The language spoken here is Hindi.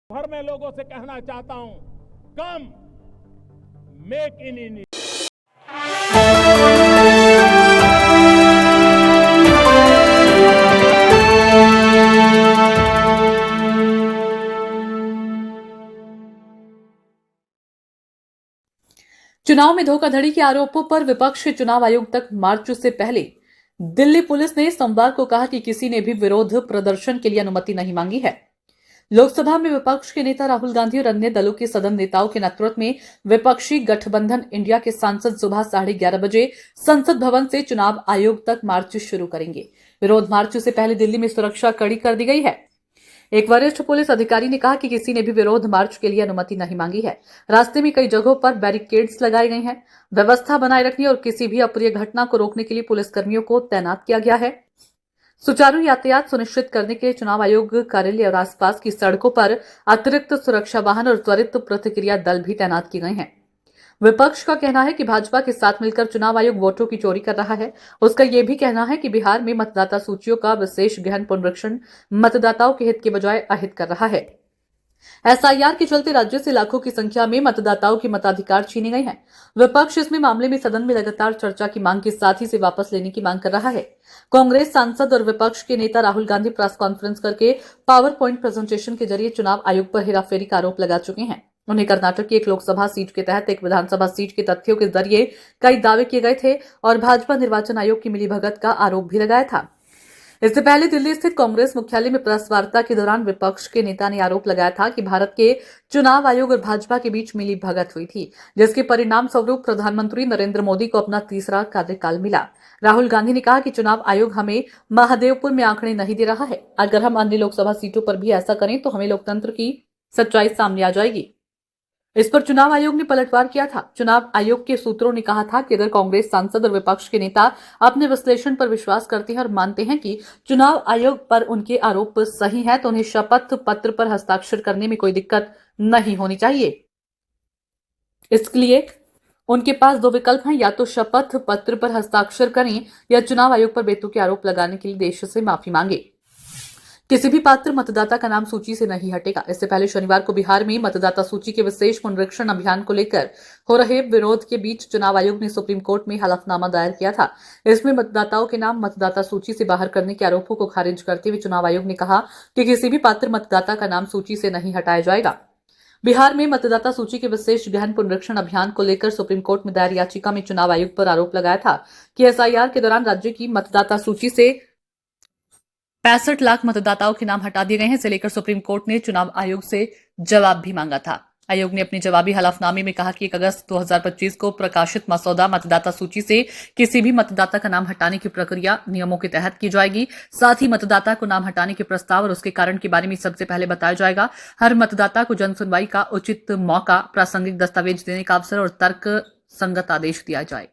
भर में लोगों से कहना चाहता हूं, कम मेक इन इंडिया। चुनाव में धोखाधड़ी के आरोपों पर विपक्ष चुनाव आयोग तक मार्च से पहले दिल्ली पुलिस ने सोमवार को कहा कि किसी ने भी विरोध प्रदर्शन के लिए अनुमति नहीं मांगी है। लोकसभा में विपक्ष के नेता राहुल गांधी और अन्य दलों के सदन नेताओं के नेतृत्व में विपक्षी गठबंधन इंडिया के सांसद सुबह 11:30 बजे संसद भवन से चुनाव आयोग तक मार्च शुरू करेंगे। विरोध मार्च से पहले दिल्ली में सुरक्षा कड़ी कर दी गई है। एक वरिष्ठ पुलिस अधिकारी ने कहा कि किसी ने भी विरोध मार्च के लिए अनुमति नहीं मांगी है। रास्ते में कई जगहों पर बैरिकेड्स लगाए गए हैं। व्यवस्था बनाए रखने और किसी भी अप्रिय घटना को रोकने के लिए पुलिसकर्मियों को तैनात किया गया है। सुचारू यातायात सुनिश्चित करने के लिए चुनाव आयोग कार्यालय और आसपास की सड़कों पर अतिरिक्त सुरक्षा वाहन और त्वरित प्रतिक्रिया दल भी तैनात किए गए हैं। विपक्ष का कहना है कि भाजपा के साथ मिलकर चुनाव आयोग वोटों की चोरी कर रहा है। उसका यह भी कहना है कि बिहार में मतदाता सूचियों का विशेष गहन पुनरीक्षण मतदाताओं के हित के बजाय अहित कर रहा है। एसआईआर के चलते राज्य से लाखों की संख्या में मतदाताओं के मताधिकार छीने गए हैं। विपक्ष इसमें मामले में सदन में लगातार चर्चा की मांग के साथ ही इसे वापस लेने की मांग कर रहा है। कांग्रेस सांसद और विपक्ष के नेता राहुल गांधी प्रेस कॉन्फ्रेंस करके पावर पॉइंट प्रेजेंटेशन के जरिए चुनाव आयोग पर हेराफेरी का आरोप लगा चुके हैं। उन्हें कर्नाटक की एक लोकसभा सीट के तहत एक विधानसभा सीट के तथ्यों के जरिए कई दावे किए गए थे और भाजपा निर्वाचन आयोग की मिलीभगत का आरोप भी लगाया था। इससे पहले दिल्ली स्थित कांग्रेस मुख्यालय में प्रेस वार्ता के दौरान विपक्ष के नेता ने आरोप लगाया था कि भारत के चुनाव आयोग और भाजपा के बीच मिली भगत हुई थी, जिसके परिणाम स्वरूप प्रधानमंत्री नरेंद्र मोदी को अपना तीसरा कार्यकाल मिला। राहुल गांधी ने कहा कि चुनाव आयोग हमें महादेवपुर में आंकड़े नहीं दे रहा है। अगर हम अन्य लोकसभा सीटों पर भी ऐसा करें तो हमें लोकतंत्र की सच्चाई सामने आ जाएगी। इस पर चुनाव आयोग ने पलटवार किया था। चुनाव आयोग के सूत्रों ने कहा था कि अगर कांग्रेस सांसद और विपक्ष के नेता अपने विश्लेषण पर विश्वास करते हैं और मानते हैं कि चुनाव आयोग पर उनके आरोप सही है तो उन्हें शपथ पत्र पर हस्ताक्षर करने में कोई दिक्कत नहीं होनी चाहिए। इसके लिए उनके पास दो विकल्प हैं, या तो शपथ पत्र पर हस्ताक्षर करें या चुनाव आयोग पर बेतुके आरोप लगाने के लिए देश से माफी मांगे। किसी भी पात्र मतदाता का नाम सूची से नहीं हटेगा। इससे पहले शनिवार को बिहार में मतदाता सूची के विशेष पुनरीक्षण अभियान को लेकर हो रहे विरोध के बीच चुनाव आयोग ने सुप्रीम कोर्ट में हलफनामा दायर किया था। इसमें मतदाताओं के नाम मतदाता सूची से बाहर करने के आरोपों को खारिज करते हुए चुनाव आयोग ने कहा कि किसी भी पात्र मतदाता का नाम सूची से नहीं हटाया जाएगा। बिहार में मतदाता सूची के विशेष गहन पुनरीक्षण अभियान को लेकर सुप्रीम कोर्ट में दायर याचिका में चुनाव आयोग पर आरोप लगाया था कि एसआईआर के दौरान राज्य की मतदाता सूची से 65 लाख मतदाताओं के नाम हटा दिए गए हैं। इसे लेकर सुप्रीम कोर्ट ने चुनाव आयोग से जवाब भी मांगा था। आयोग ने अपने जवाबी हलफनामे में कहा कि 1 अगस्त 2025 को प्रकाशित मसौदा मतदाता सूची से किसी भी मतदाता का नाम हटाने की प्रक्रिया नियमों के तहत की जाएगी। साथ ही मतदाता को नाम हटाने के प्रस्ताव और उसके कारण के बारे में सबसे पहले बताया जाएगा। हर मतदाता को जन सुनवाई का उचित मौका, प्रासंगिक दस्तावेज देने का अवसर और तर्क संगत आदेश दिया जाए।